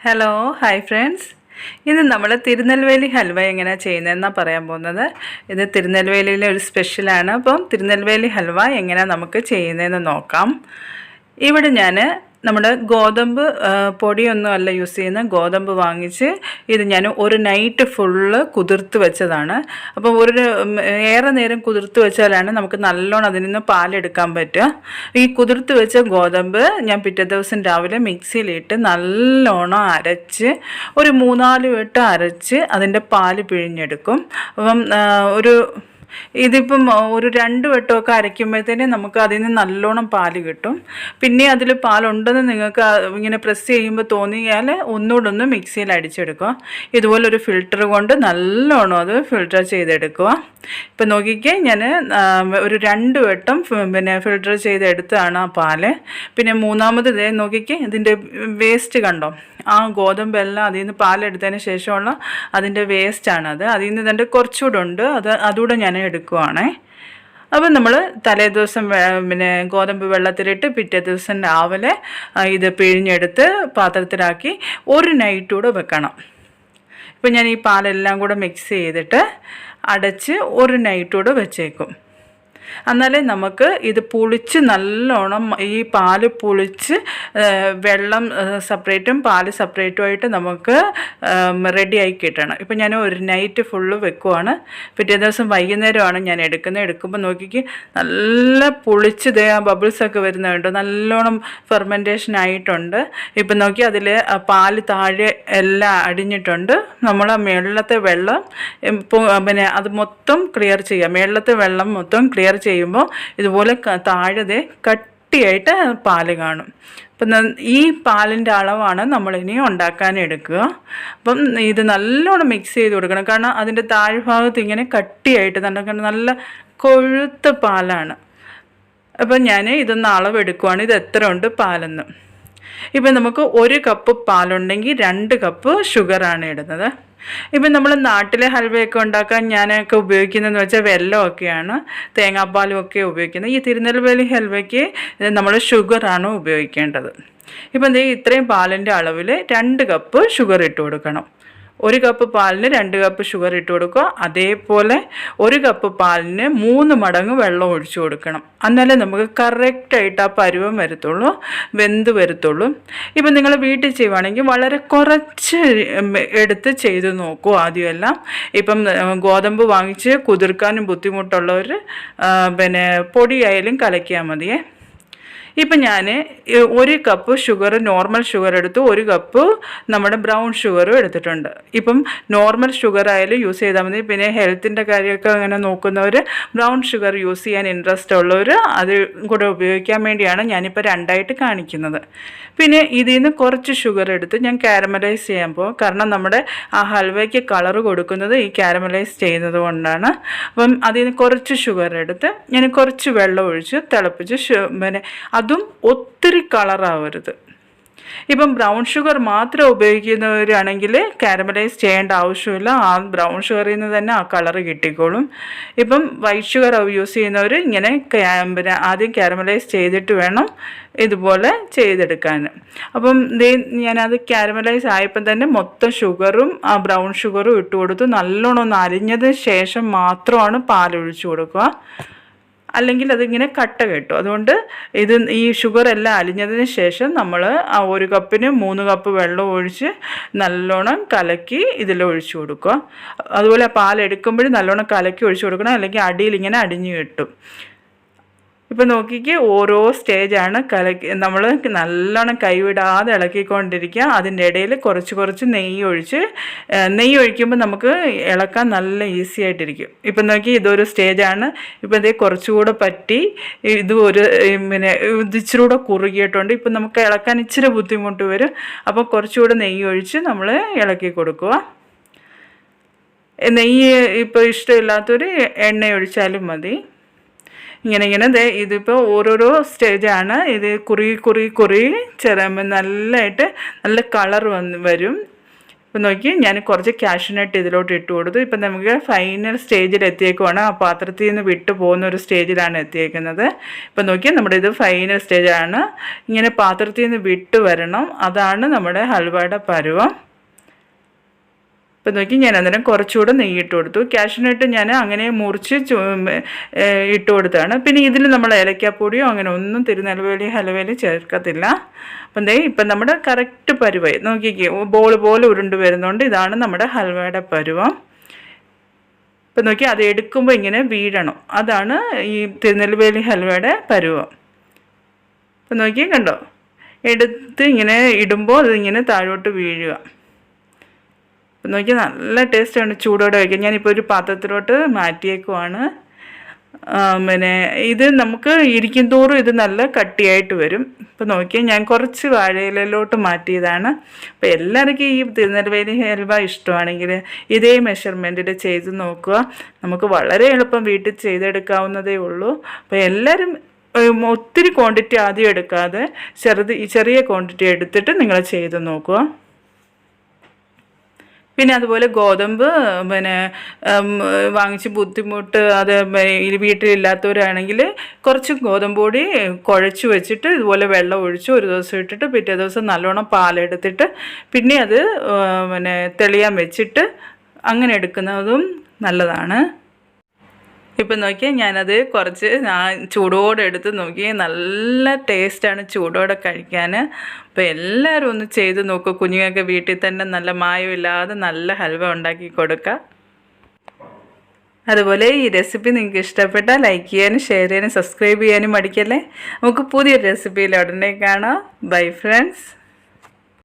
Hello hi friends. ഇന്ന് നമ്മൾ തിരുനെൽവേലി ഹൽവ എങ്ങനെയാണ് ചെയ്യുന്നതെന്നാണ് പറയാൻ പോകുന്നത്. ഇത് തിരുനെൽവേലിയിലെ ഒരു സ്പെഷ്യലാണ്. അപ്പം തിരുനെൽവേലി ഹൽവ എങ്ങനെയാണ് നമുക്ക് ചെയ്യുന്നതെന്ന് നോക്കാം. ഇവിടെ ഞാൻ നമ്മുടെ ഗോതമ്പ് പൊടിയൊന്നും അല്ല യൂസ് ചെയ്യുന്ന, ഗോതമ്പ് വാങ്ങിച്ച് ഇത് ഞാൻ ഒരു നൈറ്റ് ഫുള്ള് കുതിർത്ത് വെച്ചതാണ്. അപ്പോൾ ഏറെ നേരം കുതിർത്ത് വെച്ചാലാണ് നമുക്ക് നല്ലോണം അതിൽ നിന്ന് പാലെടുക്കാൻ പറ്റുക. ഈ കുതിർത്ത് വെച്ച ഗോതമ്പ് ഞാൻ പിറ്റേ ദിവസം രാവിലെ മിക്സിയിലിട്ട് നല്ലോണം അരച്ച് ഒരു 3-4 വട്ടം അരച്ച് അതിൻ്റെ പാല് പിഴിഞ്ഞെടുക്കും. അപ്പം ഇതിപ്പം ഒരു 2 വട്ടമൊക്കെ അരയ്ക്കുമ്പോഴത്തേന് നമുക്ക് അതിൽ നിന്ന് നല്ലോണം പാല് കിട്ടും. പിന്നെ അതിൽ പാലുണ്ടെന്ന് നിങ്ങൾക്ക് ഇങ്ങനെ പ്രസ് ചെയ്യുമ്പോൾ തോന്നിയാൽ ഒന്നുകൂടെ മിക്സിയിൽ അടിച്ചെടുക്കുക. ഇതുപോലൊരു ഫിൽറ്റർ കൊണ്ട് നല്ലോണം അത് ഫിൽറ്റർ ചെയ്തെടുക്കുക. ഇപ്പം നോക്കിക്കേ, ഞാൻ ഒരു 2 വട്ടം ഫിൽറ്റർ ചെയ്തെടുത്തതാണ് ആ പാല്. പിന്നെ മൂന്നാമത് ഇതേ നോക്കിക്കേ, ഇതിൻ്റെ വേസ്റ്റ് കണ്ടോ, ആ ഗോതമ്പെല്ലാം അതിൽ നിന്ന് പാലെടുത്തതിന് ശേഷമുള്ള അതിൻ്റെ വേസ്റ്റാണത്. അതിൽ നിന്ന് ഇതിൻ്റെ കുറച്ചുകൂടെ ഉണ്ട്, അതുകൂടെ ഞാൻ എടുക്കുവാണേ. അപ്പം നമ്മൾ തലേദിവസം ഗോതമ്പ് വെള്ളത്തിലിട്ട് പിറ്റേ ദിവസം രാവിലെ ഇത് പിഴിഞ്ഞെടുത്ത് പാത്രത്തിലാക്കി ഒരു നൈറ്റ് കൂടെ വെക്കണം. ഇപ്പം ഞാൻ ഈ പാലെല്ലാം കൂടെ മിക്സ് ചെയ്തിട്ട് അടച്ച് ഒരു നൈറ്റ് കൂടെ വെച്ചേക്കും. എന്നാലേ നമുക്ക് ഇത് പുളിച്ച് നല്ലോണം ഈ പാല് പുളിച്ച് വെള്ളം സെപ്പറേറ്റും പാല് സെപ്പറേറ്റുമായിട്ട് നമുക്ക് റെഡിയായി കിട്ടണം. ഇപ്പം ഞാൻ ഒരു നൈറ്റ് ഫുള്ള് വെക്കുവാണ്. പിറ്റേ ദിവസം വൈകുന്നേരമാണ് ഞാൻ എടുക്കുമ്പോൾ നോക്കിക്ക് നല്ല പുളിച്ച് ആ ബബിൾസൊക്കെ വരുന്നുണ്ട്, നല്ലോണം ഫെർമെൻറ്റേഷൻ ആയിട്ടുണ്ട്. ഇപ്പം നോക്കി അതിൽ പാല് താഴെ എല്ലാം അടിഞ്ഞിട്ടുണ്ട്. നമ്മൾ ആ മേളിലത്തെ വെള്ളം അത് മൊത്തം ക്ലിയർ ചെയ്യുക. മേളിലത്തെ വെള്ളം മൊത്തം ക്ലിയർ ചെയ്യുമ്പോൾ ഇതുപോലെ താഴെ കട്ടിയായിട്ട് പാല് കാണും. അപ്പം ഈ പാലിൻ്റെ അളവാണ് നമ്മളിനി ഉണ്ടാക്കാൻ എടുക്കുക. അപ്പം ഇത് നല്ലോണം മിക്സ് ചെയ്ത് കൊടുക്കണം. കാരണം അതിൻ്റെ താഴ്ഭാഗത്ത് ഇങ്ങനെ കട്ടിയായിട്ട് നല്ല കൊഴുത്ത പാലാണ്. അപ്പം ഞാൻ ഇതൊന്ന് അളവെടുക്കുവാണ്, ഇത് എത്ര ഉണ്ട് പാലെന്ന്. ഇപ്പം നമുക്ക് 1 കപ്പ് പാലുണ്ടെങ്കിൽ 2 കപ്പ് ഷുഗറാണ് ഇടുന്നത്. ഇപ്പം നമ്മൾ നാട്ടിലെ ഹൽവയൊക്കെ ഉണ്ടാക്കാൻ ഞാനൊക്കെ ഉപയോഗിക്കുന്നതെന്ന് വെച്ചാൽ വെല്ലമൊക്കെയാണ്, തേങ്ങാപ്പാലും ഒക്കെ ഉപയോഗിക്കുന്നത്. ഈ തിരുനെൽവേലി ഹൽവയ്ക്ക് നമ്മൾ ഷുഗറാണ് ഉപയോഗിക്കേണ്ടത്. ഇപ്പം ഇത്രയും പാലിൻ്റെ അളവിൽ 2 കപ്പ് ഷുഗർ ഇട്ട് കൊടുക്കണം. 1 കപ്പ് പാലിന് 2 കപ്പ് ഷുഗർ ഇട്ട് കൊടുക്കുക. അതേപോലെ 1 കപ്പ് പാലിന് 3 മടങ്ങ് വെള്ളം ഒഴിച്ചു കൊടുക്കണം. എന്നാലേ നമുക്ക് കറക്റ്റായിട്ട് ആ പരുവം വരത്തുള്ളൂ, വെന്ത് വരത്തുള്ളൂ. ഇപ്പം നിങ്ങൾ വീട്ടിൽ ചെയ്യുവാണെങ്കിൽ വളരെ കുറച്ച് എടുത്ത് ചെയ്ത് നോക്കൂ ആദ്യമെല്ലാം. ഇപ്പം ഗോതമ്പ് വാങ്ങിച്ച് കുതിർക്കാനും ബുദ്ധിമുട്ടുള്ളവർ പൊടിയായാലും കലക്കിയാൽ മതിയേ. ഇപ്പം ഞാൻ 1 കപ്പ് ഷുഗർ, നോർമൽ ഷുഗർ എടുത്തു, 1 കപ്പ് നമ്മുടെ ബ്രൗൺ ഷുഗറും എടുത്തിട്ടുണ്ട്. ഇപ്പം നോർമൽ ഷുഗർ ആയാലും യൂസ് ചെയ്താൽ മതി. പിന്നെ ഹെൽത്തിൻ്റെ കാര്യമൊക്കെ അങ്ങനെ നോക്കുന്നവർ ബ്രൗൺ ഷുഗർ യൂസ് ചെയ്യാൻ ഇൻട്രസ്റ്റ് ഉള്ളവർ അത് കൂടെ ഉപയോഗിക്കാൻ വേണ്ടിയാണ് ഞാനിപ്പോൾ 2ആയിട്ട് കാണിക്കുന്നത്. പിന്നെ ഇതിൽ നിന്ന് കുറച്ച് ഷുഗർ എടുത്ത് ഞാൻ കാരമലൈസ് ചെയ്യാൻ പോകും. കാരണം നമ്മുടെ ആ ഹൽവയ്ക്ക് കളർ കൊടുക്കുന്നത് ഈ കാരമലൈസ് ചെയ്യുന്നത് കൊണ്ടാണ്. അപ്പം അതിൽ നിന്ന് കുറച്ച് ഷുഗർ എടുത്ത് ഞാൻ കുറച്ച് വെള്ളം ഒഴിച്ച് തിളപ്പിച്ച് അതും ഒത്തിരി കളറാവരുത്. ഇപ്പം ബ്രൗൺ ഷുഗർ മാത്രം ഉപയോഗിക്കുന്നവരാണെങ്കിൽ കാരമലൈസ് ചെയ്യേണ്ട ആവശ്യമില്ല. ആ ബ്രൗൺ ഷുഗറിൽ നിന്ന് തന്നെ ആ കളറ് കിട്ടിക്കോളും. ഇപ്പം വൈറ്റ് ഷുഗർ യൂസ് ചെയ്യുന്നവർ ഇങ്ങനെ ആദ്യം കാരമലൈസ് ചെയ്തിട്ട് വേണം ഇതുപോലെ ചെയ്തെടുക്കാൻ. അപ്പം ഞാനത് കാരമലൈസ് ആയപ്പം തന്നെ മൊത്തം ഷുഗറും ആ ബ്രൗൺ ഷുഗറും ഇട്ട് കൊടുത്തു. നല്ലോണം ഒന്ന് അരിഞ്ഞതിന് ശേഷം മാത്രമാണ് പാലൊഴിച്ച് കൊടുക്കുക, അല്ലെങ്കിൽ അതിങ്ങനെ കട്ട കെട്ടും. അതുകൊണ്ട് ഈ ഷുഗറെല്ലാം അലിഞ്ഞതിന് ശേഷം നമ്മൾ ആ 1 കപ്പിന് 3 കപ്പ് വെള്ളം ഒഴിച്ച് നല്ലോണം കലക്കി ഇതിലൊഴിച്ച് കൊടുക്കുക. അതുപോലെ പാലെടുക്കുമ്പോഴും നല്ലോണം കലക്കി ഒഴിച്ച് കൊടുക്കണം, അല്ലെങ്കിൽ അടിയിൽ ഇങ്ങനെ അടിഞ്ഞു കിട്ടും. ഇപ്പം നോക്കിക്ക്, ഓരോ സ്റ്റേജാണ് നമ്മൾ നല്ലോണം കൈവിടാതെ ഇളക്കിക്കൊണ്ടിരിക്കുക. അതിൻ്റെ ഇടയിൽ കുറച്ച് നെയ്യ് ഒഴിക്കുമ്പോൾ നമുക്ക് ഇളക്കാൻ നല്ല ഈസി ആയിട്ടിരിക്കും. ഇപ്പം നോക്കി, ഇതൊരു സ്റ്റേജാണ്. ഇപ്പം കുറച്ചുകൂടെ പറ്റി, ഇത് ഇച്ചിരി കൂടെ കുറുകിയിട്ടുണ്ട്. ഇപ്പം നമുക്ക് ഇളക്കാൻ ഇച്ചിരി ബുദ്ധിമുട്ട് വരും. അപ്പോൾ കുറച്ചുകൂടെ നെയ്യ് ഒഴിച്ച് നമ്മൾ ഇളക്കി കൊടുക്കുക. നെയ്യ് ഇപ്പോൾ ഇഷ്ടമില്ലാത്തൊരു എണ്ണ ഒഴിച്ചാലും മതി. ഇങ്ങനെ ഇതിപ്പോൾ ഓരോരോ സ്റ്റേജാണ്. ഇത് കുറുകി നല്ലതായിട്ട് നല്ല കളർ വരും. ഇപ്പം നോക്കി ഞാൻ കുറച്ച് കാഷ്യൂനട്ട് ഇതിലോട്ട് ഇട്ട് കൊടുത്തു. ഇപ്പം നമുക്ക് ഫൈനൽ സ്റ്റേജിൽ എത്തിയേക്കുവാണ്. ആ പാത്രത്തിൽ നിന്ന് വിട്ടു പോകുന്ന ഒരു സ്റ്റേജിലാണ് എത്തിയേക്കുന്നത്. ഇപ്പം നോക്കിയാൽ നമ്മുടെ ഇത് ഫൈനൽ സ്റ്റേജാണ്. ഇങ്ങനെ പാത്രത്തിൽ നിന്ന് വിട്ട് വരണം. അതാണ് നമ്മുടെ ഹൽവയുടെ പരുവം. ഇപ്പം നോക്കി ഞാൻ അന്നേരം കുറച്ചുകൂടെ നെയ്യിട്ട് കൊടുത്തു. കാഷ്യൂനട്ട് ഞാൻ അങ്ങനെ മുറിച്ച് ഇട്ട് കൊടുത്താണ്. പിന്നെ ഇതിൽ നമ്മൾ ഏലക്കാപ്പൊടിയോ അങ്ങനെ ഒന്നും തിരുനെൽവേലി ഹൽവയിൽ ചേർക്കത്തില്ല. അപ്പം ഇപ്പം നമ്മുടെ കറക്റ്റ് പരുവം നോക്കിക്കേ, ബോൾ പോലെ ഉരുണ്ട് വരുന്നുണ്ട്. ഇതാണ് നമ്മുടെ ഹൽവയുടെ പരുവം. ഇപ്പം നോക്കി അത് എടുക്കുമ്പോൾ ഇങ്ങനെ വീഴണം. അതാണ് ഈ തിരുനെൽവേലി ഹൽവയുടെ പരുവം. ഇപ്പം നോക്കി കണ്ടോ, എടുത്ത് ഇങ്ങനെ ഇടുമ്പോൾ അതിങ്ങനെ താഴോട്ട് വീഴുക. അപ്പം നോക്കി നല്ല ടേസ്റ്റാണ് ചൂടോടെ വയ്ക്കുക. ഞാനിപ്പോൾ ഒരു പാത്രത്തിലോട്ട് മാറ്റിയേക്കുവാണ്. പിന്നെ ഇത് നമുക്ക് ഇരിക്കും തോറും ഇത് നല്ല കട്ടിയായിട്ട് വരും. ഇപ്പം നോക്കിയാൽ ഞാൻ കുറച്ച് വാഴയിലയിലോട്ട് മാറ്റിയതാണ്. അപ്പോൾ എല്ലാവർക്കും ഈ തിരുനെൽവേലി ഹൽവ ഇഷ്ടമാണെങ്കിൽ ഇതേ മെഷർമെൻറ്റിൽ ചെയ്ത് നോക്കുക. നമുക്ക് വളരെ എളുപ്പം വീട്ടിൽ ചെയ്തെടുക്കാവുന്നതേ ഉള്ളൂ. അപ്പോൾ എല്ലാവരും ഒത്തിരി ക്വാണ്ടിറ്റി ആദ്യം എടുക്കാതെ ചെറിയ ക്വാണ്ടിറ്റി എടുത്തിട്ട് നിങ്ങൾ ചെയ്ത് നോക്കുക. പിന്നെ അതുപോലെ ഗോതമ്പ് വാങ്ങിച്ച് ബുദ്ധിമുട്ട് അത് വീട്ടിലില്ലാത്തവരാണെങ്കിൽ കുറച്ച് ഗോതമ്പ് പൊടി കുഴച്ച് വെച്ചിട്ട് ഇതുപോലെ വെള്ളം ഒഴിച്ച് ഒരു ദിവസം ഇട്ടിട്ട് പിറ്റേ ദിവസം നല്ലോണം പാലെടുത്തിട്ട് പിന്നെ അത് തെളിയാൻ വെച്ചിട്ട് അങ്ങനെ എടുക്കുന്നതും നല്ലതാണ്. ഇപ്പം നോക്കിയാൽ ഞാനത് കുറച്ച് ചൂടോടെ എടുത്ത് നോക്കി. നല്ല ടേസ്റ്റാണ് ചൂടോടെ കഴിക്കാൻ. അപ്പോൾ എല്ലാവരും ഒന്ന് ചെയ്ത് നോക്കുക. കുഞ്ഞുങ്ങൾക്ക് വീട്ടിൽ തന്നെ നല്ല മായമില്ലാതെ നല്ല ഹൽവ ഉണ്ടാക്കി കൊടുക്കുക. അതുപോലെ ഈ റെസിപ്പി നിങ്ങൾക്ക് ഇഷ്ടപ്പെട്ടാൽ ലൈക്ക് ചെയ്യാനും ഷെയർ ചെയ്യാനും സബ്സ്ക്രൈബ് ചെയ്യാനും മടിക്കല്ലേ. നമുക്ക് പുതിയൊരു റെസിപ്പിയിൽ ഉടനെ കാണാം. Bye friends.